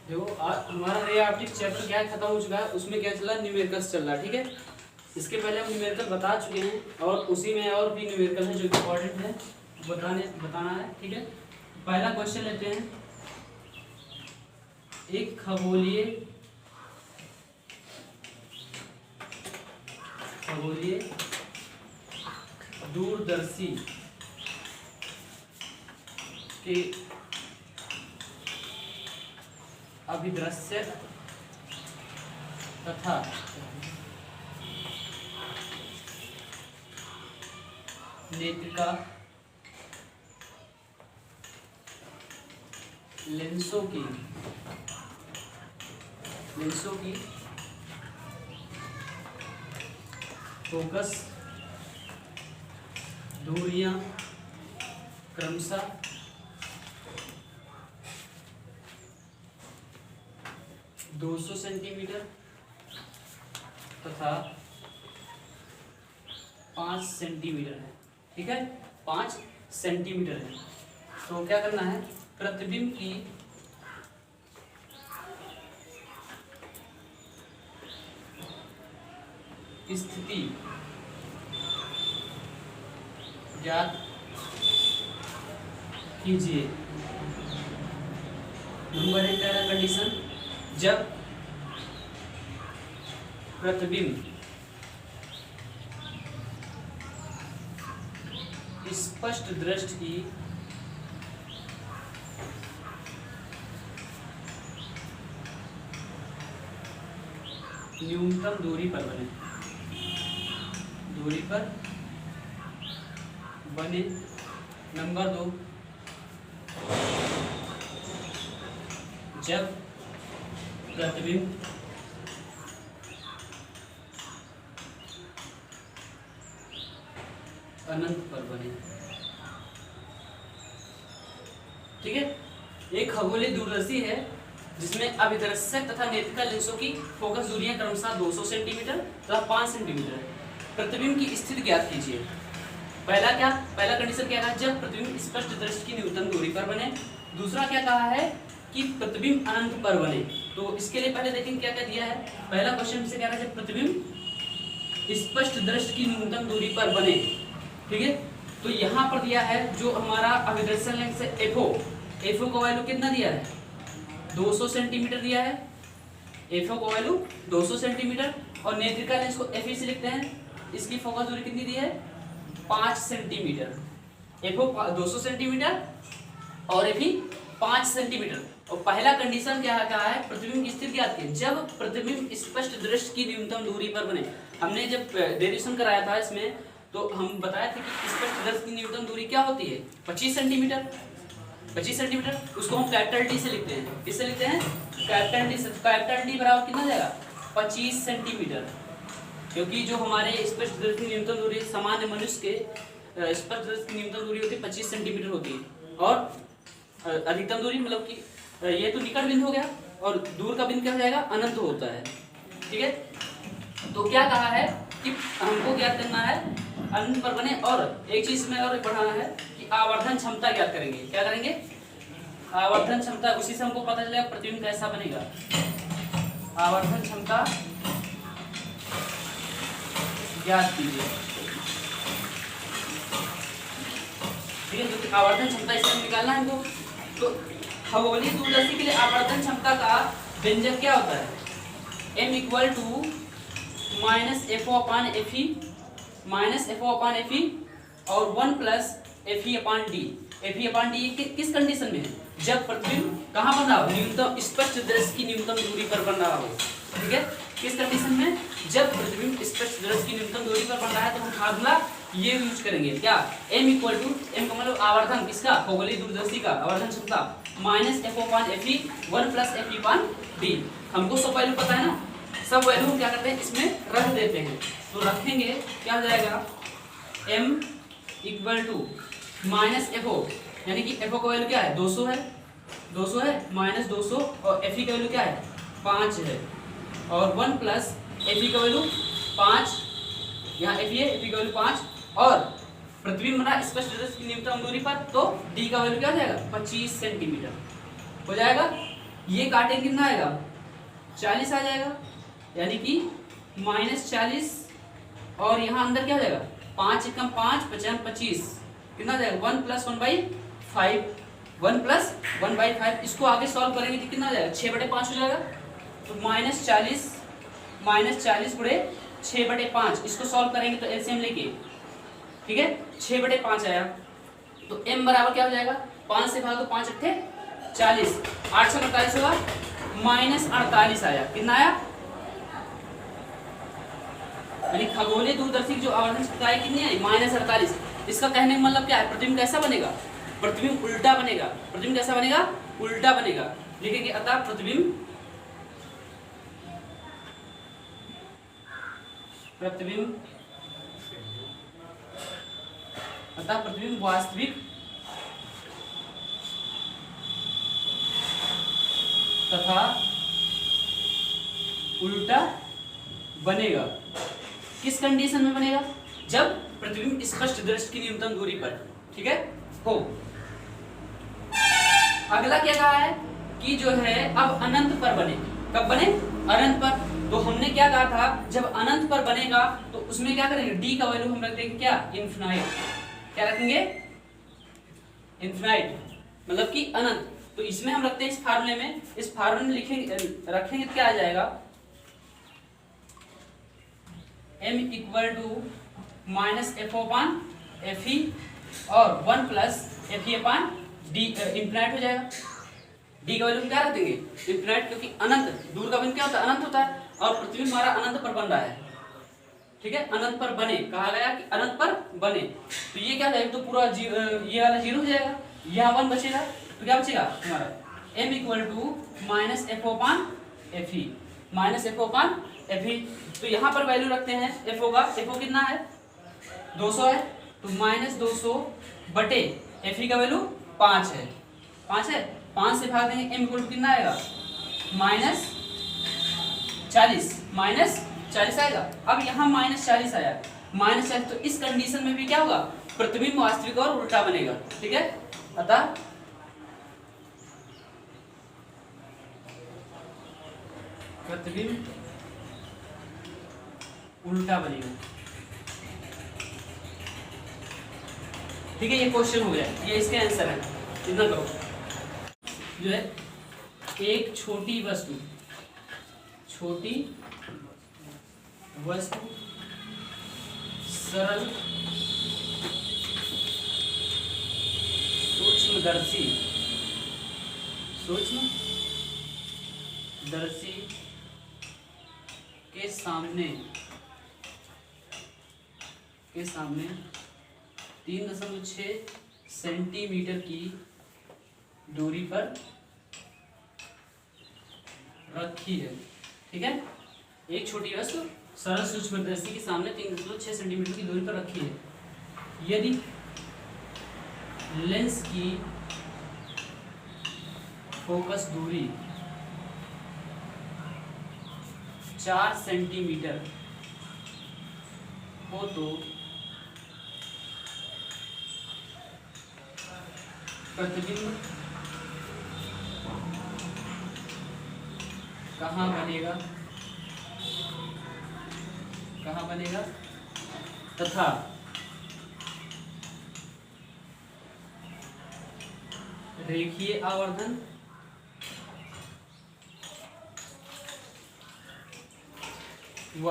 देखो हमारा ray optics chapter क्या खत्म हो चुका है, उसमें क्या चल रहा है, न्यूमेरिकल्स चल रहा है। ठीक है, इसके पहले हम न्यूमेरिकल बता चुके हैं और उसी में और भी न्यूमेरिकल है जो इम्पोर्टेंट है बताना है। ठीक है, पहला क्वेश्चन लेते हैं। एक खगोलीय दूरदर्शी के अभिदृश्य तथा नेत्रिका लेंसों की फोकस दूरियां क्रमशः 200 सेंटीमीटर तथा 5 सेंटीमीटर है। ठीक है, 5 सेंटीमीटर है। तो क्या करना है, प्रतिबिंब की स्थिति ज्ञात कीजिए। नंबर 1 का कंडीशन, जब प्रतिबिंब स्पष्ट दृष्टि की न्यूनतम दूरी पर बने। नंबर 2, जब प्रतिबिंब अनंत पर बने। ठीक है, एक खगोलीय दूरदर्शी है जिसमें अभिदर्शक तथा नेत्रिका लेंसों की फोकस दूरियां क्रमशः 200 सेंटीमीटर तथा 5 सेंटीमीटर है। प्रतिबिंब की स्थिति ज्ञात कीजिए। पहला कंडीशन क्या कहा, जब प्रतिबिंब स्पष्ट दृष्टि की न्यूनतम दूरी पर बने। दूसरा क्या कहा है कि प्रतिबिंब अनंत पर बने। तो इसके लिए पहले देखेंगे क्या क्या दिया है। पहला क्वेश्चन से क्या है, जब प्रतिबिंब स्पष्ट दृष्टि की न्यूनतम दूरी पर बने। ठीक है, तो यहाँ पर दिया है जो हमारा अभिदर्शन लेंस है एफओ का वैल्यू कितना दिया है, 200 सेंटीमीटर दिया है। एफओ का वैल्यू 200 सेंटीमीटर और नेत्रिका लेंस को एफई से लिखते हैं। इसकी फोकस दूरी कितनी दी है, 5 सेंटीमीटर। एफओ 200 सेंटीमीटर और एफई 5 सेंटीमीटर। और पहला कंडीशन क्या कहा है, प्रतिबिंब की स्थिति ज्ञात कीजिए जब प्रतिबिंब स्पष्ट दृष्टि की न्यूनतम दूरी पर बने। हमने जब डेरिवेशन कराया था इसमें तो हम बताए थे कि स्पष्ट दृष्टि की न्यूनतम दूरी क्या होती है, 25 सेंटीमीटर। 25 सेंटीमीटर उसको हम कैपिटल डी से लिखते हैं। किससे लिखते हैं, कैपिटल डी से। कैपिटल डी बराबर कितना जाएगा, 25 सेंटीमीटर। क्योंकि जो हमारे स्पष्ट दृष्टि की न्यूनतम दूरी सामान्य मनुष्य के स्पष्ट दृष्टि की न्यूनतम दूरी होती है 25 सेंटीमीटर होती है। और अधिकतम दूरी मतलब कि ये तो निकट बिंदु हो गया और दूर का बिंदु क्या हो जाएगा, अनंत होता है। ठीक है, तो क्या कहा है कि हमको ज्ञात करना है अनंत पर बने। और एक चीज में और बढ़ाना है कि आवर्धन क्षमता ज्ञात करेंगे। क्या करेंगे, आवर्धन क्षमता। उसी से हमको पता चलेगा प्रतिबिंब कैसा बनेगा। आवर्धन क्षमता ज्ञात कीजिए। ठीक है, तो आवर्धन क्षमता इसमें निकालना है हमको। तो खगोलीय दूरदर्शी के लिए आवर्धन क्षमता का व्यंजक क्या होता है, m equal to minus f o upon f e और 1 plus f e upon d. F e upon d किस कंडीशन में है, जब प्रतिबिंब कहाँ बन रहा हो, न्यूनतम स्पष्ट दृष्टि की न्यूनतम दूरी पर बन रहा हो। ठीक है, किस कंडीशन में, जब प्रतिबिंब स्पष्ट दृष्टि की न्यूनतम दूरी पर बन रहा है तो हम फार्मूला ये यूज करेंगे। क्या, m इक्वल टू m का मतलब आवर्धन किसका, खगोलीय दूरदर्शी का आवर्धन क्षमता minus f o upon FE 1 plus f e upon D. हमको सब वैल्यू पता है ना, सब वैल्यू हम क्या करते हैं इसमें रख देते हैं। तो रखेंगे क्या हो जाएगा, m equal to minus f o, यानी कि एफओ का वैल्यू क्या है, 200 है माइनस 200 और एफई का वैल्यू क्या है, 5 है और 1 प्लस एफई का वैल्यू 5, यहाँ एफई है, एफई का वैल्यू 5 और प्रतिबिंब बना स्पष्ट दृष्टि की न्यूनतम दूरी पर, तो डी का वैल्यू क्या हो जाएगा, 25 सेंटीमीटर हो जाएगा। ये काटेंगे कितना आएगा 40 आ जाएगा, यानी कि -40 और यहाँ अंदर क्या हो जाएगा 5 एकम 5 55 25 कितना आ जाएगा 1 + 1/5 1 + 1/5। इसको आगे सॉल्व करेंगे तो कितना आ जाएगा 6/5 हो जाएगा। तो -40 गुणे 6/5 इसको सॉल्व करेंगे तो एलसीएम लेके, ठीक है 6/5 आया। तो m बराबर क्या हो जाएगा 5 से भागो 5 अट्ठे 40 8 से 48 होगा -48 आया। कितना आया, यानी खगोलीय दूरदर्शी की जो आवर्धन क्षमता है कितनी आई -48। इसका कहने का मतलब क्या है, प्रतिबिंब कैसा बनेगा, प्रतिबिंब उल्टा बनेगा। प्रतिबिंब कैसा बनेगा, उल्टा बनेगा। लिखेंगे अतः प्रतिबिंब वास्तविक तथा उल्टा बनेगा। किस कंडीशन में बनेगा, जब प्रतिबिंब स्पष्ट दृष्टि की न्यूनतम दूरी पर, ठीक है हो। अगला क्या कहा है कि जो है अब अनंत पर बने। कब बने, अनंत पर। तो हमने क्या कहा था, जब अनंत पर बनेगा तो उसमें क्या करेंगे, डी का वैल्यू हम रख देंगे क्या, इन्फिनाइट। क्या रखेंगे, इन्फिनाइट, मतलब कि अनंत। तो इसमें हम रखते हैं इस फार्मूले में, इस फार्मूले में लिखेंगे रखेंगे तो क्या आ जाएगा, m = -f/fe और 1 + fe/d इन्फिनाइट हो जाएगा। डी का वैल्यू क्या रख देंगे, इन्फिनाइट, क्योंकि अनंत, दूर का बिंदु क्या होता है, अनंत होता है और प्रतिबिंब हमारा अनंत पर बन रहा है, ठीक है। अनंत पर बने, कहा गया कि अनंत पर बने। तो ये क्या जाएगा, तो पूरा ये वाला 0 हो जाएगा, यहाँ 1 बचेगा। तो क्या बचेगा हमारा m = -f/fe तो यहाँ पर वैल्यू रखते हैं f होगा, f कितना है 200 है, तो -200 बटे fe का वैल्यू 5 है, 5 है, 5 से भाग देंगे m = कितना आएगा -40 आएगा। अब यहाँ -40 आया, -40, तो इस कंडीशन में भी क्या होगा, प्रतिबिंब वास्तविक और उल्टा बनेगा, ठीक है। अतः प्रतिबिंब उल्टा बनेगा, ठीक है। ये क्वेश्चन हो गया, ये इसके आंसर है। इतना करो, जो है एक छोटी वस्तु सरल सूक्ष्मदर्शी के सामने 3.6 सेंटीमीटर की दूरी पर रखी है, ठीक है। एक छोटी वस्तु सरल सूक्ष्मदर्शी के सामने 3.6 सेंटीमीटर की दूरी पर रखी है। यदि लेंस की फोकस दूरी 4 सेंटीमीटर हो तो प्रतिबिंब कहाँ बनेगा तथा रेखीय आवर्धन व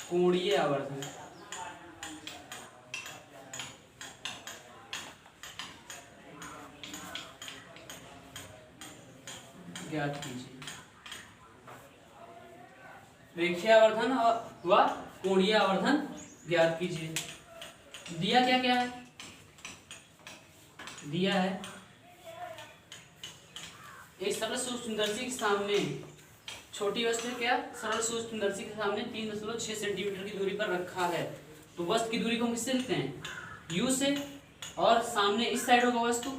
कोणीय आवर्धन ज्ञात कीजिए। रेखीय आवर्धन व कोणीय आवर्धन ज्ञात कीजिए। दिया क्या क्या है, दिया है एक सरल सूक्ष्मदर्शी के सामने, छोटी वस्तु क्या, सरल सूक्ष्मदर्शी के सामने 3.6 सेंटीमीटर की दूरी पर रखा है। तो वस्तु की दूरी को हम किससे लिखते हैं, u से, और सामने इस साइड होगा वस्तु,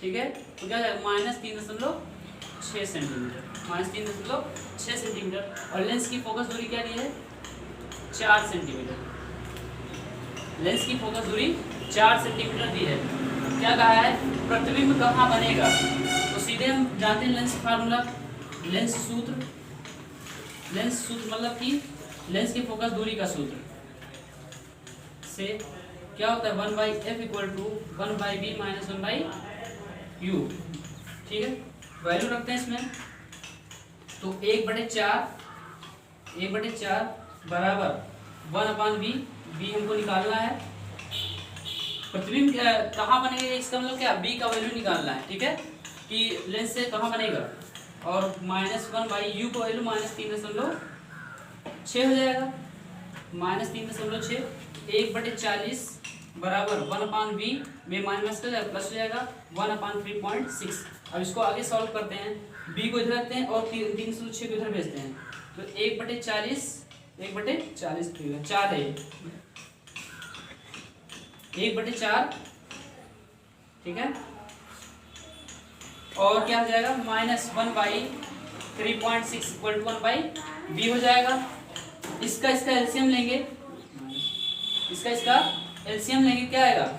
ठीक है। तो क्या जाएगा -3.6 सेंटीमीटर, -3.6 सेंटीमीटर। और लेंस की फोकस दूरी क्या दी है 4 सेंटीमीटर, लेंस की फोकस दूरी 4 सेंटीमीटर दी है। क्या कहा है, प्रतिबिंब कहाँ बनेगा, तो सीधे चलिए हम जानते हैं लेंस फार्मूला। लेंस सूत्र मतलब कि लेंस की फोकस दूरी का सूत्र से क्या होता है 1/f equal to 1/b minus 1/u। ठीक है, वैल्यू रखते हैं इसमें। तो 1/4 बराबर 1/b, b हमको निकालना है। प्रतिबिंब कहाँ बनेगा, इसका मतलब क्या, b का वैल्यू निकालना है। ठीक है, कि लेंस से कहाँ बनेगा, और -1/u का वैल्यू -3.6 हो जाएगा। -3.6 1/40 बराबर 1/b में माइनस का प्लस हो जाएगा 1/3.6। अब इसको आगे सॉल्व करते हैं, b को इधर रखते हैं और 3.6 को इधर भेजते हैं। तो 1/40 4 है, 1/4। ठीक है, और क्या हो जाएगा -1/3.6 इक्वल टू 1/b हो जाएगा। इसका एलसीएम लेंगे, क्या आएगा,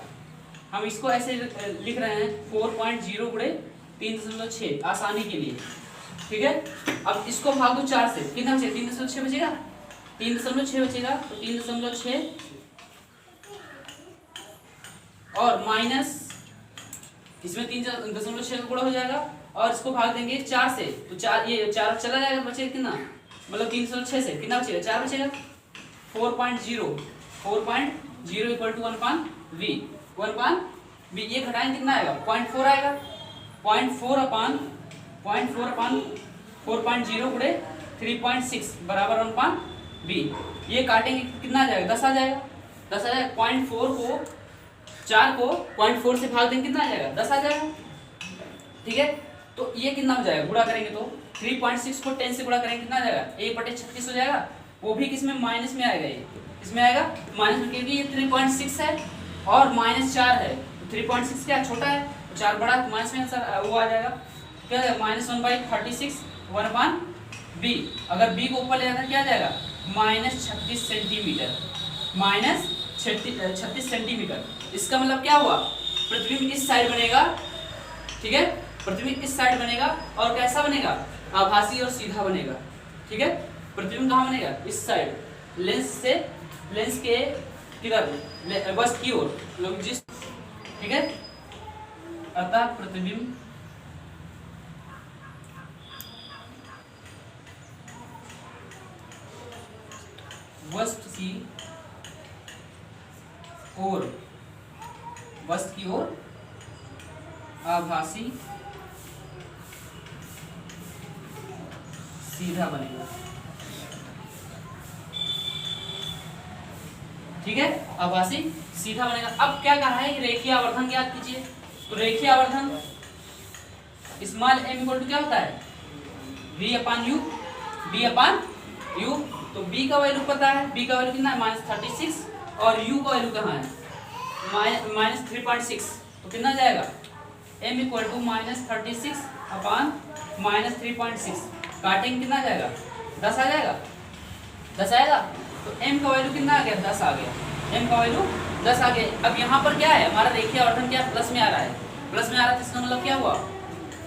हम इसको ऐसे लिख रहे हैं 4.0 गुणे 3.6 आसानी के लिए। ठीक है, अब इसको भाग दो 4 से, कितना बचेगा, 3.6 बचेगा, 3.6 बचेगा। तो 3.6 और माइनस इसमें 3.6 का गुणा हो जाएगा, और इसको भाग देंगे 4 से, तो 4 ये 4 चला जाएगा, बचेगा कितना, मतलब 3.6 से कितना बचेगा, 4 बचेगा। 4.0 इक्वल टू 1/v, ये घटाएं कितना आएगा, 0.4 आएगा। 0.4/4.0 गुणे 3.6 बराबर 1/b। ये काटेंगे कितना आ जाएगा, 10 आ जाएगा। 4 को 0.4 से भाग देंगे कितना आ जाएगा, 10 आ जाएगा। ठीक है, तो ये कितना हो जाएगा, गुणा करेंगे तो 3.6 को 10 से गुणा करेंगे कितना आ जाएगा, 1/36 हो जाएगा। वो भी किसमें, माइनस में आएगा, ये इसमें आएगा माइनस में, क्योंकि ये 3.6 है और -4 है। तो 3.6 क्या छोटा है, 4 बड़ा, तो माइनस में आंसर वो आ जाएगा, क्या जाएगा, -1/36 1/b। अगर b को ऊपर ले जाता क्या आ जाएगा, -36 सेंटीमीटर, -36 सेंटीमीटर। इसका मतलब क्या हुआ, प्रतिबिंब इस साइड बनेगा। ठीक है, प्रतिबिंब इस साइड बनेगा, और कैसा बनेगा, आभासी और सीधा बनेगा। ठीक है, प्रतिबिंब कहाँ बनेगा, इस साइड, लेंस के किधर, वस्त की ओर, जिस। ठीक है, अतः प्रतिबिंब वस्त की ओर आभासी सीधा बनेगा। ठीक है, आभासी सीधा बनेगा। अब क्या कहा है कि रेखीय आवर्धन ज्ञात कीजिए। तो रेखीय आवर्धन स्मॉल m इक्वल टू क्या होता है, b/u। तो b का वैल्यू पता है, b का वैल्यू कितना है, -36, और u का वैल्यू कहाँ है, -3.6। तो कितना जाएगा, m इक्वल टू -36/-3.6। काटेंगे कितना जाएगा, 10 आ जाएगा, 10 आएगा। तो m का वैल्यू कितना आ गया, 10 आ गया, m का वैल्यू 10 आ गया। अब यहाँ पर क्या है, हमारा रेखीय आवर्धन क्या प्लस में आ रहा है, प्लस में आ रहा है, इसका मतलब क्या हुआ,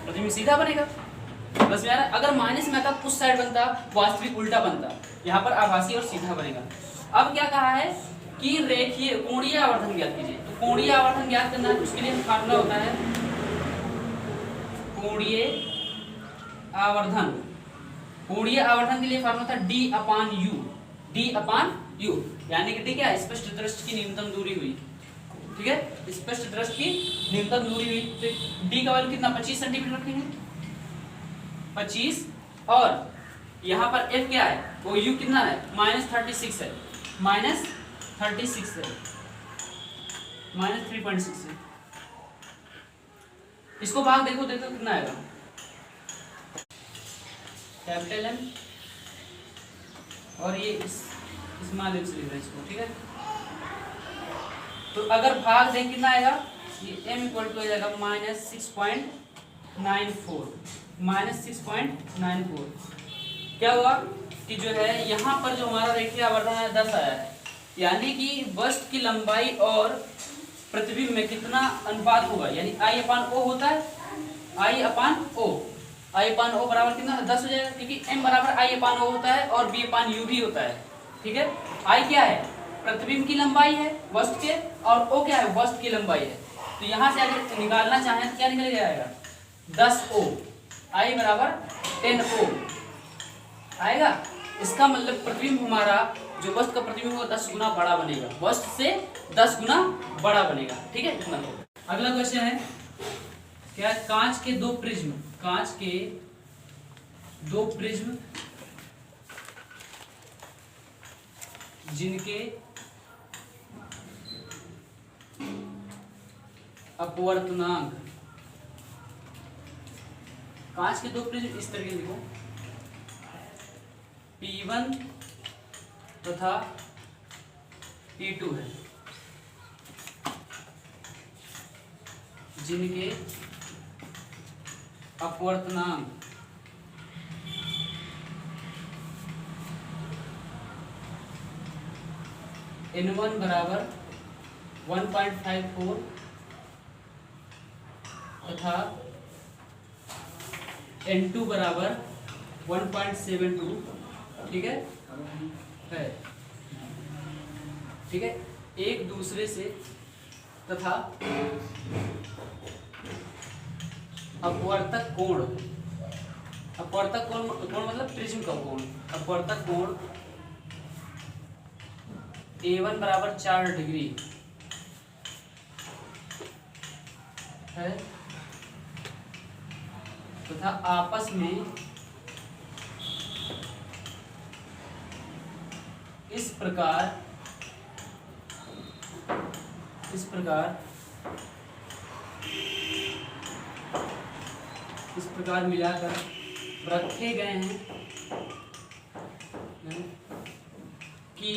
प्रतिबिंब सीधा बनेगा, प्लस में आ रहा है। अगर माइनस में आता उस साइड बनता, वास्तविक उल्टा बनता, यहाँ पर आभासी और सीधा बनेगा। अब क्या कहा है कि रेखीय कोणीय आवर्धन ज्ञात कीजिए। तो कोणीय आवर्धन ज्ञात करना है, उसके लिए फार्मूला होता है कोणीय आवर्धन के लिए फार्मूला था D/u, यानी कि D क्या है, स्पष्ट दृष्टि की न्यूनतम दूरी हुई। ठीक है, स्पष्ट दृष्टि की न्यूनतम दूरी हुई। तो D का वैल्यू कितना, 25 सेंटीमीटर रखेंगे, 25, और यहाँ पर F क्या है, वो U कितना है, -36 है, -3.6 है। इसको भाग देखो कितना आएगा, कैपिटल M और ये स्मॉल m से लिख रहे हैं इसको। ठीक है, तो अगर भाग दें कितना आएगा, ये m इक्वल टू हो जाएगा -6.94। क्या हुआ कि जो है यहाँ पर जो हमारा रेखीय आवर्धन है 10 आया है, यानी कि वस्तु की लंबाई और प्रतिबिंब में कितना अनुपात होगा, यानी I/O होता है, आई अपान ओ, आई अपान ओ बराबर कितना 10 हो जाएगा, क्योंकि m बराबर आई अपान ओ होता है और b अपान यू भी होता है। ठीक है, आई क्या है, प्रतिबिंब की लंबाई है वस्तु के, और ओ क्या है, वस्तु की लंबाई है। तो यहाँ से अगर निकालना चाहें तो क्या निकल जाएगा, 10 ओ, आई बराबर 10 ओ आएगा। इसका मतलब प्रतिबिंब हमारा जो वस्तु का प्रतिबिंब होगा 10 गुना बड़ा बनेगा, वस्तु से 10 गुना बड़ा बनेगा। ठीक है, इतना तो। अगला क्वेश्चन है क्या, कांच के दो प्रिज्म, कांच के दो प्रिज्म जिनके अपवर्तनांक, कांच के दो प्रिज्म इस तरीके लिखो, P1 तथा P2 है, जिनके अपवर्तनांक N1 बराबर 1.54 तथा N2 बराबर 1.72। ठीक है, ठीक है, एक दूसरे से तथा अपवर्तक कोण, अपवर्तक कोण मतलब प्रिज्म का कोण, अपवर्तक कोण A1 बराबर 4 डिग्री है तथा आपस में इस प्रकार मिलाकर रखे गए हैं कि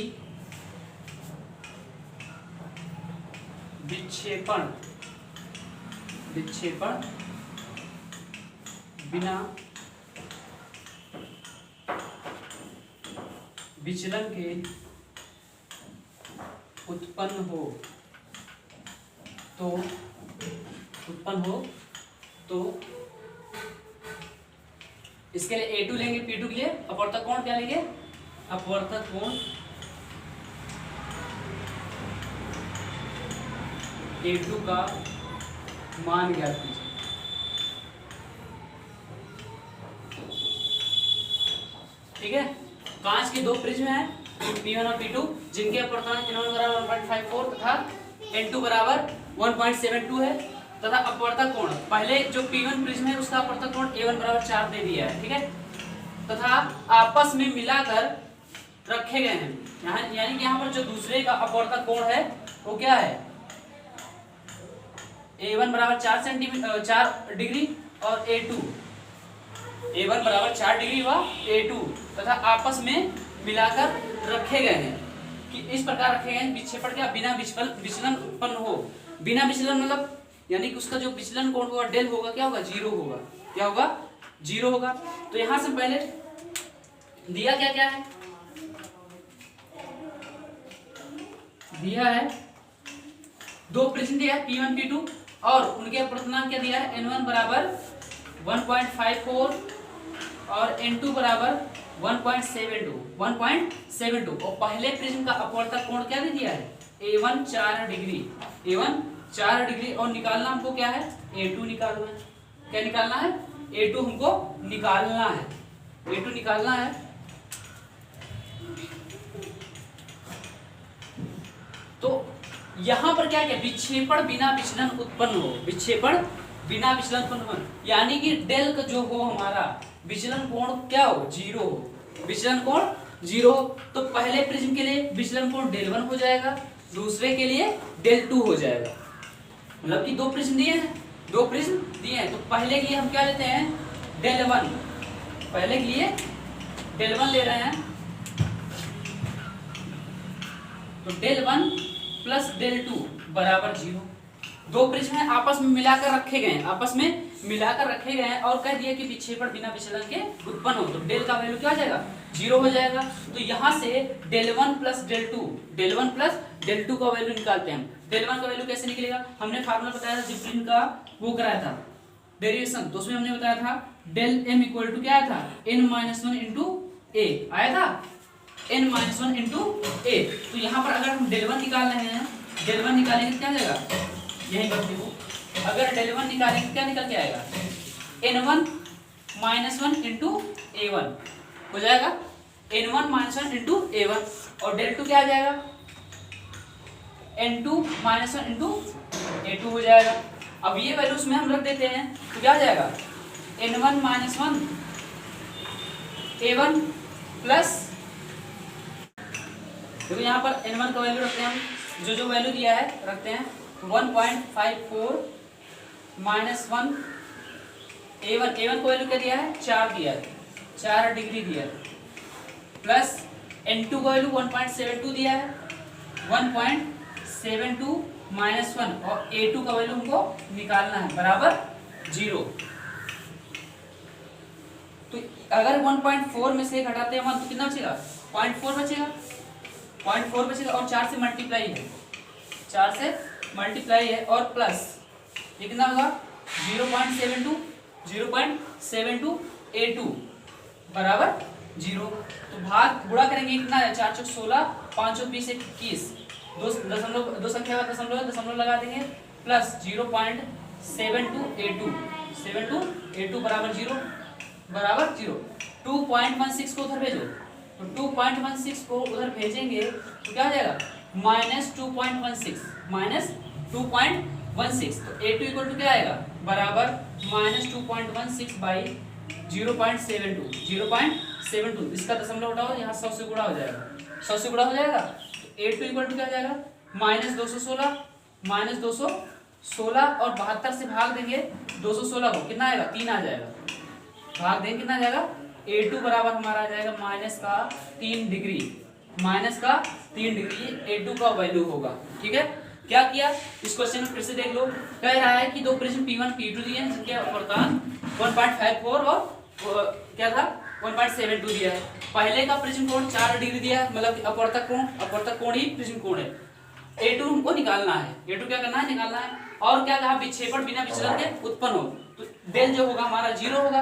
विक्षेपण बिना विचलन के उत्पन्न हो तो इसके लिए A2 लेंगे, P2 के लिए अपवर्तक कोण क्या लेंगे, अपवर्तक कोण A2 का मान ज्ञात कीजिए। ठीक है, कांच के दो प्रिज्म हैं P1 और P2 जिनके अपवर्तनांक N1 बराबर 1.54 तथा N2 बराबर 1.72 है तथा अपवर्तक कोण, पहले जो P1 प्रिज्म है उसका अपवर्तक कोण A1 बराबर 4 दे दिया है। ठीक है, तथा आपस में मिलाकर रखे गए हैं, यानी कि यहाँ पर जो दूसरे का अपवर्तक कोण है वो क्या है, A1 बराबर 4 डिग्री और A1 बराबर 4 डिग्री हुआ A2 तथा आपस में मिलाकर रखे गए हैं कि इस प्रकार रखे गए हैं विक्षेपण क्या बिना विचलन उत्पन्न हो, बिना विचलन मतलब यानी कि उसका जो विचलन कोण होगा डेल होगा क्या होगा, जीरो होगा, क्या होगा, जीरो होगा। तो यहां से पहले दिया क्या क्या है, दिया है दो प्रिज्म दिया है P1 P2 और उनके अपवर्तनांक क्या दिया है, N1 बराबर 1.54 और N2 बराबर 1.72 और पहले प्रिज्म का अपवर्तक कोण क्या दे दिया है, A1 4 डिग्री और निकालना हमको क्या है, A2 निकालना है। क्या निकालना है, A2 हमको निकालना है, A2 निकालना है। तो यहां पर क्या क्या, विक्षेपण बिना विचलन उत्पन्न हो, विक्षेपण बिना विचलन उत्पन्न हो, यानी कि डेल का जो हो हमारा विचलन कोण क्या हो, जीरो हो, विचलन कोण जीरो हो। तो पहले प्रिज्म के लिए विचलन कोण डेल 1 हो जाएगा, दूसरे के लिए डेल 2 हो जाएगा, मतलब कि दो प्रिज्म दिए हैं, तो पहले के लिए हम क्या लेते हैं, डेल 1, पहले के लिए डेल 1 ले रहे हैं, तो डेल 1 प्लस डेल 2 बराबर 0। दो प्रिज्म हैं आपस में मिलाकर रखे गए हैं और कह दिया कि विक्षेपण बिना विचलन के उत्पन्न हो, तो डेल का वैल्यू क्या हो जाएगा, 0 हो जाएगा। तो यहां से डेल 1 प्लस डेल 2 का वैल्यू निकालते हैं हम। डेल 1 का वैल्यू कैसे निकलेगा, हमने फार्मूला बताया था जिब्रीन का, वो कराया था डेरिवेशन, तो उसमें हमने बताया था डेल एम इक्वल टू क्या आया था, n-1 इंटू ए आया था, n-1 इंटू ए। तो यहाँ पर अगर हम डेल वन निकाल रहे हैं, डेल वन निकालेंगे क्या जाएगा, यही बात देखो, अगर डेल वन निकालेंगे क्या निकल के आएगा, n1-1 इंटू a1 हो जाएगा, n1-1 इंटू a1, और डेल टू क्या आ जाएगा, n2-1 इंटू a2 हो जाएगा। अब ये वैल्यूज में हम रख देते हैं तो क्या आ जाएगा, n1-1 a1 प्लस, देखो यहाँ पर n1 का वैल्यू रखते हैं हम, जो वैल्यू दिया है रखते हैं 1.54 माइनस 1 a1 को वैल्यू क्या दिया है, 4 दिया है, 4 डिग्री दिया है, प्लस n2 का वैल्यू 1.72 दिया है, 1.72 माइनस 1, और a2 का वैल्यू हमको निकालना है बराबर 0। तो अगर 1.4 में से घटाते हैं 1 तो कितना बचेगा, 0.4 बचेगा, 0.4 बचेगा, और 4 से मल्टीप्लाई है, 4 से मल्टीप्लाई है, और प्लस ये कितना होगा 0.72 a2 बराबर 0। तो भाग गुणा करेंगे कितना है, 4 चौक 16, 5 चौक 20 21, दो संख्या का दशमलव लगा देंगे, प्लस 0.72 a2 बराबर 0 बराबर 0। 2.16 को उधर भेजो, तो 2.16 को उधर भेजेंगे तो क्या हो जाएगा, -2.16, तो a2 इक्वल टू क्या आएगा, बराबर -2.16 बाई 0.72, इसका दशमलव उठाओ, यहाँ 100 से गुणा हो जाएगा, 100 से गुणा हो जाएगा, तो a2 इक्वल टू क्या हो जाएगा, -216 और 72 से भाग देंगे 216 को, कितना आएगा, 3 आ जाएगा, भाग देंगे कितना आ जाएगा, a2 बराबर हमारा आ जाएगा -3 डिग्री, a2 का वैल्यू होगा। ठीक है, क्या किया इस क्वेश्चन में फिर से देख लो, कह रहा है कि दो प्रिज्म P1 P2 दिए हैं जिनके अपवर्तनांक 1.54 और क्या था 1.72 दिया है। पहले का प्रिज्म कोण 4 डिग्री दिया है, मतलब अपवर्तक कोण ही प्रिज्म कोण है। A2 हमको निकालना है, A2 क्या करना है, निकालना है। और क्या कहा, विक्षेपण बिना विचलन के उत्पन्न हो, तो डेल जो होगा हमारा 0 होगा,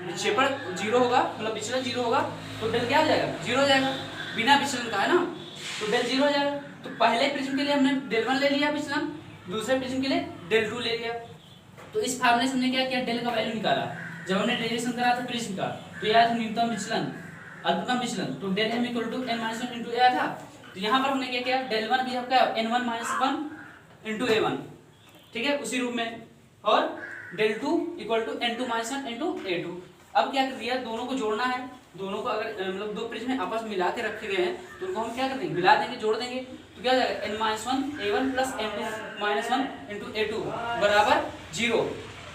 विक्षेपण 0 होगा, मतलब विचलन 0 होगा, तो डेल क्या आ जाएगा, 0 हो जाएगा, बिना विचलन का है ना, तो डेल 0 हो जाएगा। तो पहले प्रिज्म के लिए हमने डेल 1 ले लिया विचलन, दूसरे प्रिज्म के लिए डेल 2 ले लिया। तो इस फार्मूले से हमने क्या किया, डेल का वैल्यू निकाला। जब हमने डेरिवेशन करा था प्रिज्म का, तो यह था न्यूनतम विचलन, अधिकतम विचलन, तो del m equal to n-1 into a था। तो यहाँ पर हमने क्या किया, डेल 1 भी आपका n1-1 इंटू a1, ठीक है, उसी रूप में, और del 2 equal to n2-1 into a2। अब क्या कर दिया, दोनों को जोड़ना है, दोनों को अगर मतलब दो प्रिज्म आपस में मिला के रखे गए हैं तो उनको हम क्या कर देंगे, मिला देंगे, जोड़ देंगे, तो क्या हो जाएगा, n-1 a1 plus n2-1 into a2 बराबर 0।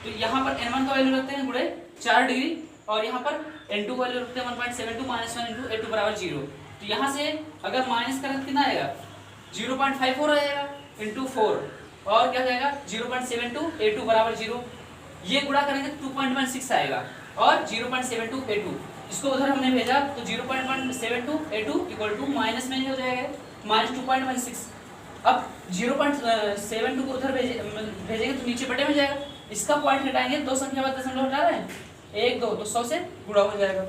तो यहाँ पर n1 का वैल्यू रखते हैं गुणे 4 डिग्री, और यहाँ पर n2 का वैल्यू रखते हैं 1.72 माइनस 1 इंटू a2 बराबर 0। तो यहाँ से अगर माइनस करें कितना आएगा, 0.54 आएगा इंटू 4, और क्या जाएगा 0.72 a2 बराबर 0। ये गुणा करेंगे 2.16 आएगा, और 0.72 a2, इसको उधर हमने भेजा तो 0.72 a2 इक्वल टू माइनस में हो जाएगा -2.16। अब 0.72 को उधर भेजेंगे तो नीचे बटे में जाएगा, इसका पॉइंट हटाएंगे, दो संख्या बाद दशमलव हटा रहे हैं, 1 2 तो 100 से गुणा हो जाएगा।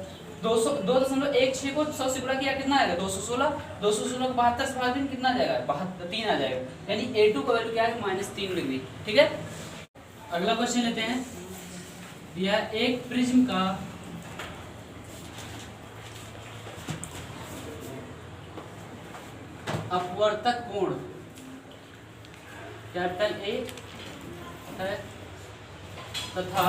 2.16 को 100 से गुणा किया कितना आएगा, 216 को 72 से भाग देंगे कितना आ जाएगा, 3 आ जाएगा, यानी a2 का वैल्यू क्या है, -3 डिग्री। ठीक है, अगला क्वेश्चन लेते हैं। दिया एक प्रिज्म का अपवर्तक कोण कैपिटल A है तथा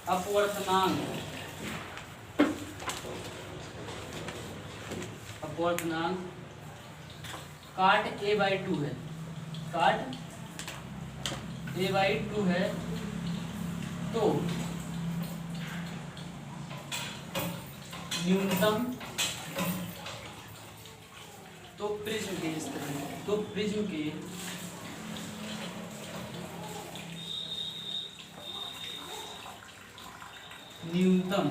अपवर्तनांक काट a/2 है, काट a/2 है, तो न्यूनतम, तो प्रिज्म के इस तरह, तो प्रिज्म के न्यूनतम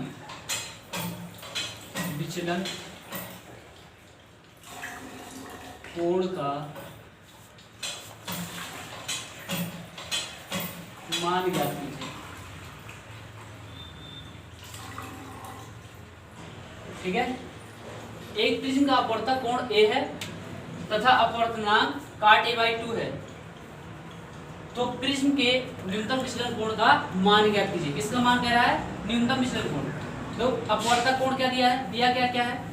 विचलन कोण का मान ज्ञात कीजिए। ठीक है, एक प्रिज्म का अपवर्तक कोण A है तथा अपवर्तनांक काट A/2 है, तो प्रिज्म के न्यूनतम विचलन कोण का मान ज्ञात कीजिए। किसका मान कह रहा है? न्यूनतम विचलन कोण। तो अपवर्तक कोण क्या दिया है? दिया क्या क्या है?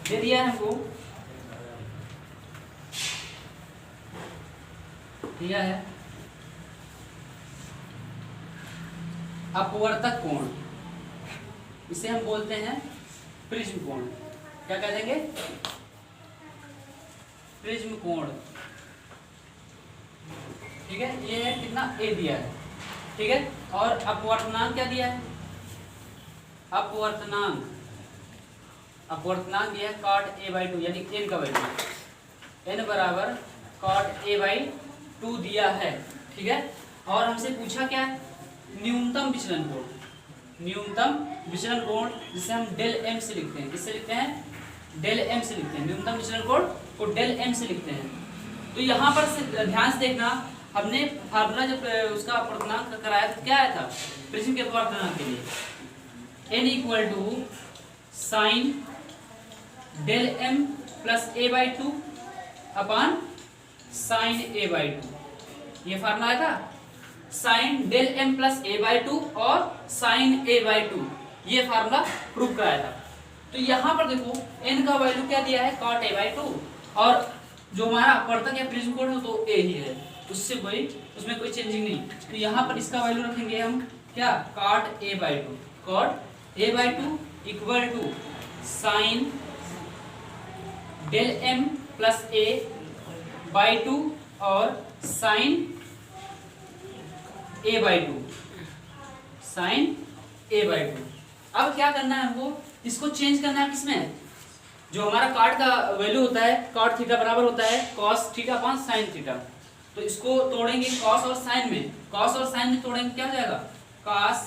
दे दिया है हमको, दिया है अपवर्तक कोण, इसे हम बोलते हैं प्रिज्म कोण। क्या कह देंगे? प्रिज्म कोण। ठीक है, ये है कितना? A दिया है। ठीक है, और अपवर्तनांक क्या दिया है? अपवर्तनांक दिया है cot A/2 यानी n का वैल्यू n बराबर cot A/2 दिया है। ठीक है, और हमसे पूछा क्या है? न्यूनतम विचलन कोण। न्यूनतम विचलन कोण जिसे हम डेल m से लिखते हैं। किससे लिखते हैं? डेल m से लिखते हैं। न्यूनतम विचलन कोण को डेल m से लिखते हैं। तो यहाँ पर से ध्यान से देखना, हमने फार्मूला जब उसका अपवर्तनांक कराया था क्या आया था? प्रिज्म के अपवर्तनांक के लिए n equal to sine del m plus A/2 upon sine A/2, ये फार्मूला आया था। Sign del m plus A/2 और साइन A/2, ये फार्मूला प्रूव कराया था। तो यहाँ पर देखो n का वैल्यू क्या दिया है? cot A/2, और जो हमारा अपवर्तक या प्रिज्म कोण है तो A ही है, उसमें कोई चेंजिंग नहीं। तो यहाँ पर इसका वैल्यू रखेंगे हम क्या? cot A/2। cot A/2 equal to sine del m plus A/2 और साइन A/2, साइन A/2। अब क्या करना है हमको? इसको चेंज करना है किसमें? जो हमारा cot का वैल्यू होता है, cot थीटा बराबर होता है cos theta upon sine theta. तो इसको तोड़ेंगे cos और sin में, cos और sin में तोड़ेंगे क्या हो जाएगा? cos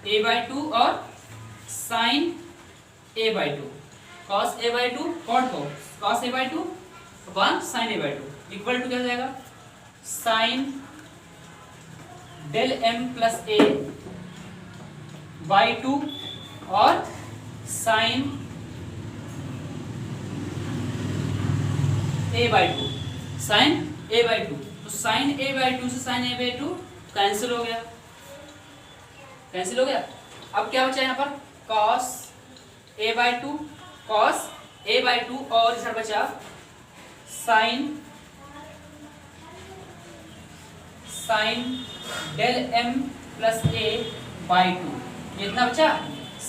A/2 और sin A/2। cos A/2 cot को cos A/2 upon sin A/2 equal to क्या हो जाएगा? sin del m plus A/2 और sin A/2, sin A/2। तो sin A/2 से sin A/2 कैंसिल हो गया, कैंसिल हो गया। अब क्या बचा यहाँ पर? cos A/2 और इधर बचा sin del m plus A/2, ये इतना बचा।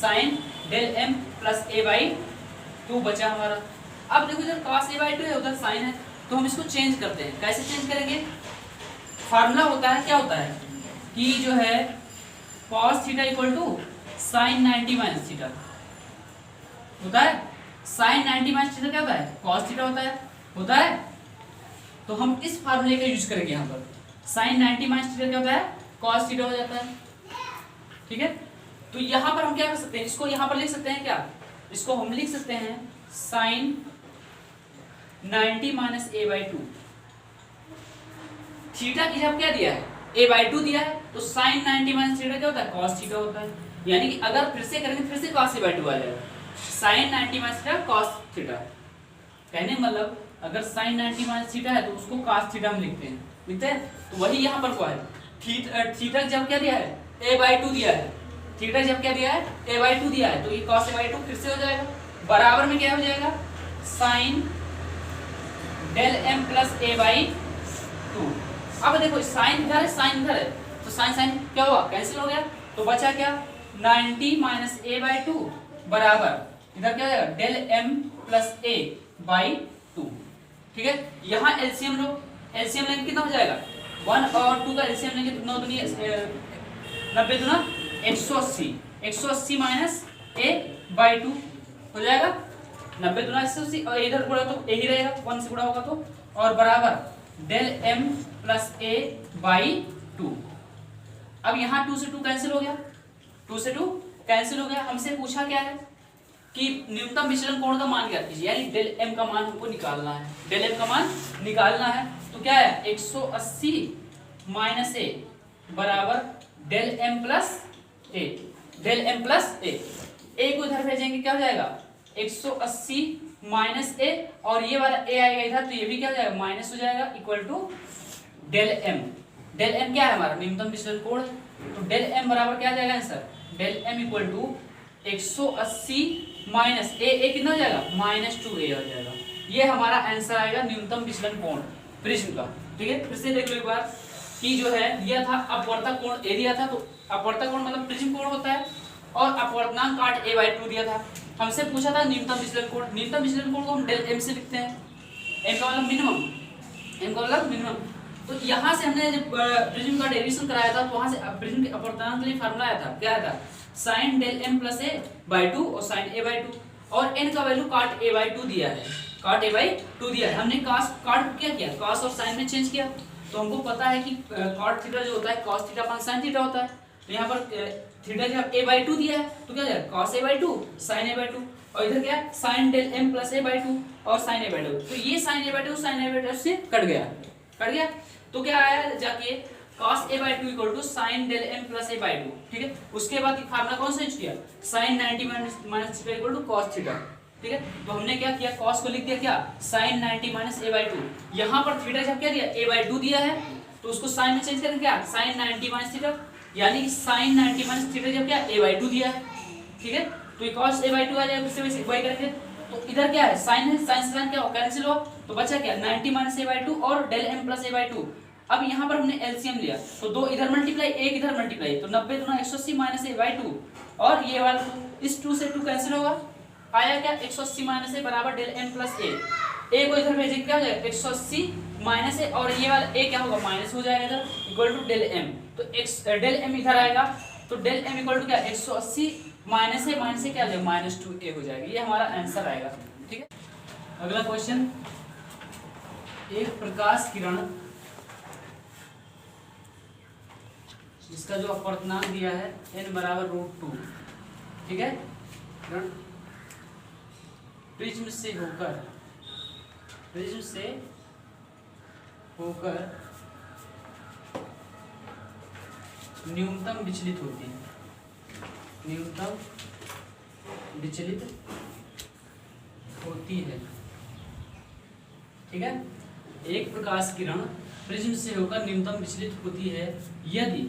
sin del m plus A/2 बचा हमारा। अब देखो इधर cos A/2 है, उधर sin है, तो हम इसको चेंज करते हैं। कैसे चेंज करेंगे? फार्मूला होता है, क्या होता है कि जो है cos theta equal to sin 90 minus theta होता है। sin 90 माइनस थीटा क्या होता है? cos थीटा होता है। तो हम इस फार्मूले का यूज करेंगे यहाँ पर। sin 90 माइनस थीटा क्या होता है? cos थीटा हो जाता है। ठीक है, तो यहाँ पर हम क्या कर सकते हैं? इसको यहाँ पर लिख सकते हैं क्या? इसको हम लिख सकते हैं sin 90 माइनस A/2। थीटा की जब क्या दिया है? A/2 दिया है, तो sin 90 माइनस थीटा क्या होता है? cos थीटा होता है। यानी कि अगर फिर से करेंगे फिर से cos A/2 आ जाएगा। sin 90 minus theta cos theta, कहने मतलब अगर sin 90 माइनस थीटा है तो उसको cos थीटा में लिखते हैं। तो वही यहाँ पर हुआ है। थीटा जब क्या दिया है? A/2 दिया है। थीटा जब क्या दिया है? A/2 दिया है, तो ये cos A/2 फिर से हो जाएगा। बराबर में क्या हो जाएगा? sin del m plus A/2। अब देखो साइन इधर है, साइन इधर है, तो साइन साइन क्या हुआ? कैंसिल हो गया। तो बचा क्या? 90 माइनस A/2 बराबर इधर क्या हो जाएगा? Del m plus A/2। ठीक है, यहाँ एलसीएम लो, एलसीएम लेंगे कितना हो जाएगा? 1 और 2 का एलसीएम लेंगे तो 9 दूनी 90 दूना 180, 180 माइनस A/2 हो जाएगा। 90 दूना 180 और इधर गुणा तो यही रहेगा, 1 से गुणा होगा तो, और बराबर डेल m प्लस A/2। अब यहाँ 2 से 2 कैंसिल हो गया, 2 से 2 कैंसिल हो गया। हमसे पूछा क्या है कि न्यूनतम विचलन कोण का मान ज्ञात कीजिए, यानी डेल m का मान हमको निकालना है। डेल m का मान निकालना है तो क्या है? 180 माइनस A बराबर डेल एम प्लस ए, डेल एम प्लस ए को इधर भेजेंगे क्या हो जाएगा 180 माइनस ए, और ये वाला ए आएगा इधर तो ये भी क्या हो जाएगा माइनस हो जाएगा, equal to del m. Del m क्या है हमारा न्यूनतम विचलन कोण है, तो डेल एम बराबर क्या आ जाएगा answer, del M equal to 180 minus A कितना हो जाएगा -2a हो जाएगा। ये हमारा आंसर आएगा न्यूनतम विचलन कोण प्रिज्म का। ठीक है, फिर से देख लो एक बार कि जो है दिया था अपवर्तक कोण ए दिया था, तो अपवर्तक कोण मतलब प्रिज्म कोण होता है, और अपवर्तनांक काट a/2 दिया था। हमसे पूछा था न्यूनतम विचलन कोण, न्यूनतम विचलन कोण को हम डेल एम से लिखते हैं, एम का मतलब मिनिमम, एम का मतलब मिनिमम। तो यहाँ से हमने जब प्रिज्म का डेरिवेशन कराया था, तो वहाँ से प्रिज्म के अपवर्तनांक के लिए फार्मूला आया था, क्या आया था sin del m plus a/2 और sin a/2, और n का वैल्यू काट a/2 दिया है, काट a/2 दिया है। हमने cos काट क्या किया, cos और sin में चेंज किया, तो हमको पता है कि cot थीटा जो होता है cos theta upon sin theta होता है। तो यहाँ पर थीटा जब a/2 दिया है तो क्या हो जाएगा cos a/2 sin a/2, और इधर क्या है sin del m plus a/2 और sin a/2, तो ये sin a/2 से कट गया, तो क्या आया जाके cos a/2 equal to sin del m plus a/2। ठीक है, उसके बाद फार्मूला कौन सा यूज किया, sin 90 minus theta equal to cos theta. ठीक है, तो हमने क्या किया cos को लिख दिया क्या sin 90 माइनस a/2, यहाँ पर थीटा जब क्या दिया a/2 दिया है, तो उसको sin में चेंज करके क्या sin 90 माइनस थीटा, यानी कि sin 90 माइनस थीटा जब क्या a/2 दिया है। ठीक है, तो ये cos a/2 आ जाएगा, उससे वैसे y करेंगे, तो इधर क्या है sin है, sin से sin क्या हो कैंसिल हो, तो बचा क्या 90 माइनस a/2 और डेल m प्लस a/2। अब यहाँ पर हमने एलसीएम लिया, तो दो इधर मल्टीप्लाई एक इधर मल्टीप्लाई, तो 90 दूना 180 माइनस a/2, और ये वाला इस 2 से 2 कैंसिल होगा, आया क्या 180 माइनस a बराबर डेल m प्लस a को इधर भेजेंगे क्या हो जाएगा 180 माइनस a, और ये वाला a क्या होगा माइनस हो जाएगा इधर, इक्वल टू डेल m, तो डेल m इधर आएगा, तो डेल m इक्वल टू क्या 180 माइनस a क्या हो जाएगा -2a हो जाएगा। ये हमारा आंसर आएगा। ठीक है, अगला क्वेश्चन, एक प्रकाश किरण जिसका जो अपवर्तनांक दिया है n बराबर √2, ठीक है, प्रिज्म से होकर न्यूनतम विचलित होती है, ठीक है। एक प्रकाश किरण प्रिज्म से होकर न्यूनतम विचलित होती है यदि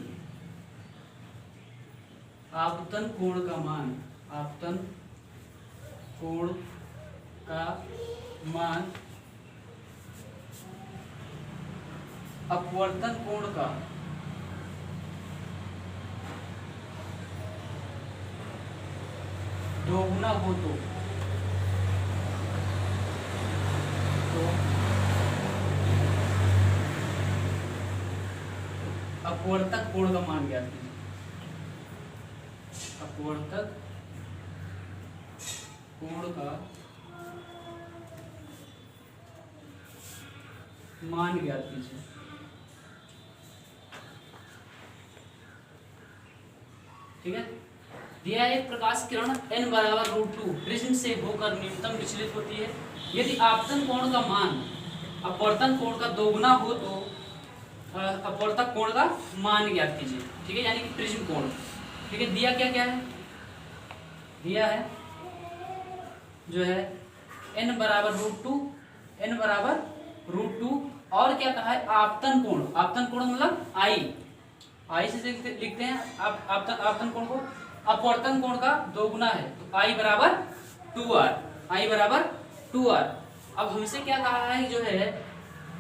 आपतन कोण का मान अपवर्तन कोण का दोगुना हो तो अपवर्तक कोण का मान ज्ञात कीजिए। अपवर्तक कोण का मान ज्ञात कीजिए। ठीक है, दिया एक प्रकाश किरण n बराबर √2 प्रिज्म से होकर न्यूनतम विचलित होती है यदि आपतन कोण का मान अपवर्तन कोण का दोगुना हो तो अपवर्तक कोण का मान ज्ञात कीजिए। ठीक है, यानी कि प्रिज्म कोण। ठीक है, दिया क्या क्या है, दिया है जो है n बराबर √2 और क्या कहा है आपतन कोण मतलब I से लिखते हैं आपतन कोण को, अपवर्तन कोण का दोगुना है तो I बराबर 2r। अब हमसे क्या कहा है जो है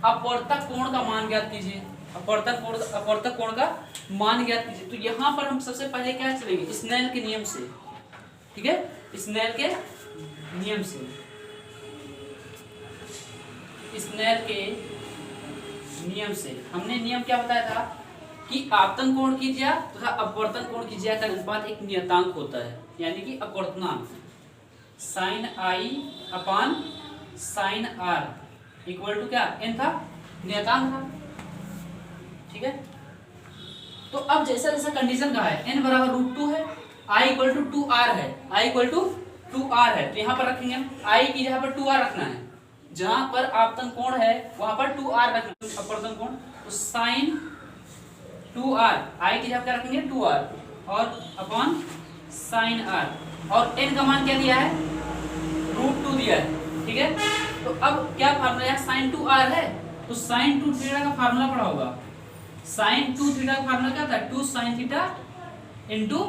अपवर्तक कोण का मान ज्ञात कीजिए, अपवर्तक कोण का मान ज्ञात कीजिए। तो यहाँ पर हम सबसे पहले क्या चलेंगे स्नेल के नियम से। ठीक है, स्नेल के नियम से हमने नियम क्या बताया था कि आपतन कोण की ज्या तथा अपवर्तन कोण की ज्या का अनुपात एक नियतांक होता है, यानी कि अपवर्तनांक sin I upon sin R equal to क्या n था, नियतांक था। ठीक है, तो अब जैसा जैसा कंडीशन का है n बराबर √2 है, I इक्वल टू 2r है, तो यहाँ पर रखेंगे हम I की जगह पर 2r रखना है, जहां पर आपतन कोण है वहां पर 2r रखना है अपवर्तन कोण, तो sin 2r, आई की जगह क्या रखेंगे 2r और अपॉन साइन r, और n का मान क्या दिया है √2 दिया है, ठीक है। तो अब क्या फार्मूला है, साइन 2r है तो साइन 2 थीटा का फार्मूला पढ़ा होगा। साइन 2 थीटा का फार्मूला क्या था, 2 sine theta into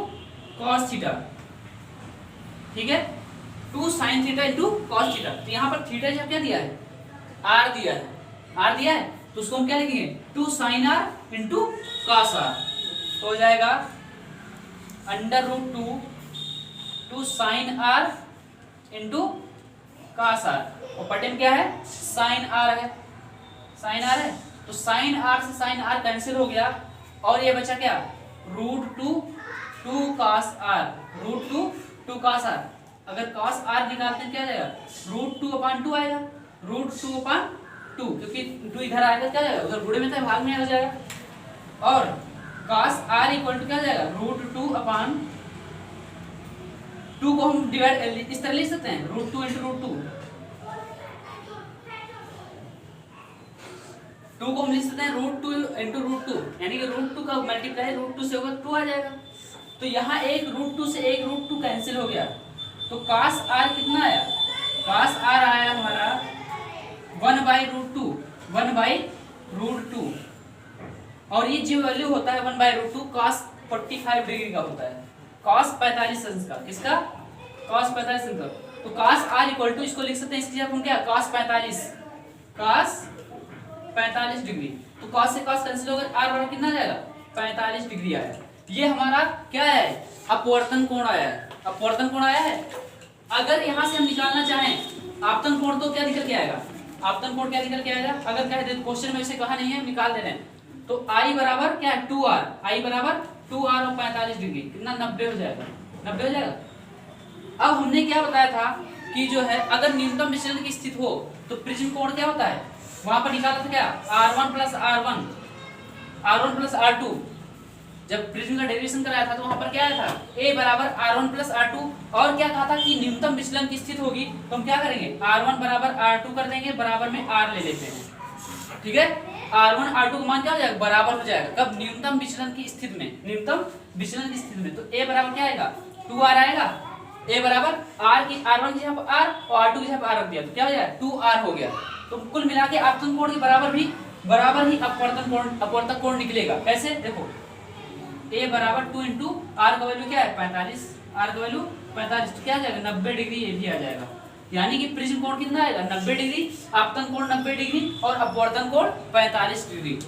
cos theta, ठीक है, 2 sine theta into cos theta. तो यहाँ पर थीटा जब क्या दिया है r दिया है, r दिया है तो उसको हम क्या लिखेंगे 2 sine r into cos r, तो हो जाएगा √2 2 sine r into cos r, और पटे में क्या है साइन r है, साइन r है तो साइन r से साइन r कैंसिल हो गया, और ये बचा क्या √2 2 cos r, √2 2 cos r। अगर cos r निकालते हैं क्या जाएगा √2/2 आएगा, √2/2 क्योंकि 2 इधर आएगा क्या जाएगा उधर गुणे में था भाग में आ जाएगा, और cos r इक्वल टू क्या जाएगा √2/2 को हम डिवाइड इस तरह लिख सकते हैं √2 × √2, 2 को हम लिख सकते हैं √2 × √2, यानी कि √2 का मल्टीप्लाई √2 से होगा 2 आ जाएगा। तो यहाँ एक √2 से एक √2 कैंसिल हो गया, तो cos r कितना आया, cos r आया हमारा 1/√2, 1/√2, और ये जो वैल्यू होता है 1/√2 cos 45 डिग्री का होता है, cos 45 अंश का, किसका cos 45 अंश का। तो cos r इक्वल टू इसको लिख सकते हैं, इसकी जगह हम क्या cos 45 डिग्री, तो cos से cos कैंसिल हो गया, r बराबर कितना जाएगा 45 डिग्री आया। ये हमारा क्या है अपवर्तन कोण आया है, अपवर्तन कोण आया है। अगर यहाँ से हम निकालना चाहें आपतन कोण तो क्या निकल के आएगा, आपतन कोण क्या निकल के आएगा, अगर कह दे क्वेश्चन में इसे कहा नहीं है निकाल दे रहे हैं, तो I बराबर क्या है 2r, I बराबर 2r और 45 डिग्री कितना 90 हो जाएगा, 90 हो जाएगा। अब हमने क्या बताया था कि जो है अगर न्यूनतम विचलन की स्थिति हो तो प्रिज्म कोण क्या होता है, वहां पर निकाला था क्या r1 + r2, जब प्रिज्म का डेरिवेशन कराया था तो वहां पर क्या आया था a बराबर r1 + r2, और क्या कहा था कि न्यूनतम विचलन की स्थिति होगी तो हम क्या करेंगे r1 बराबर r2 कर देंगे, बराबर में r ले लेते हैं, ठीक है। r1 r2 का मान क्या हो जाएगा बराबर हो जाएगा, कब न्यूनतम विचलन की स्थिति में, न्यूनतम विचलन की स्थिति में। तो a बराबर क्या आएगा 2r आएगा, a बराबर r की r1 की जगह पर r और r2 की जगह पर r रख दिया तो क्या हो जाएगा 2r हो गया। तो कुल मिला के आपतन कोण के बराबर ही अपवर्तन कोण निकलेगा। कैसे देखो a बराबर 2 × r का वैल्यू क्या है 45, r का वैल्यू 45, तो क्या आ जाएगा 90 डिग्री, ये भी आ जाएगा, यानी कि प्रिज्म कोण कितना आएगा 90 डिग्री, आपतन कोण 90 डिग्री और अपवर्तन कोण 45 डिग्री,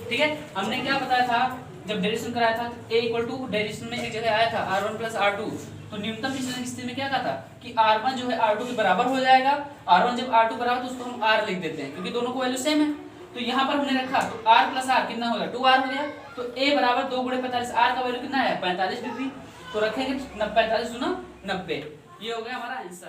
ठीक है। हमने क्या बताया था जब डेरिवेशन कराया था a = डेरिवेशन में एक जगह आया था r1 + r2, तो न्यूनतम विचलन की स्थिति में क्या कहा था कि r1 जो है r2 के बराबर हो जाएगा, r1 जब r2 बराबर तो उसको हम r लिख देते हैं क्योंकि दोनों को वैल्यू सेम है। तो यहाँ पर हमने रखा तो r + r कितना होगा 2r हो गया, तो a बराबर 2 × 45, r का वैल्यू कितना है 45 डिग्री, तो रखेंगे 45 × 90, ये हो गया हमारा आंसर।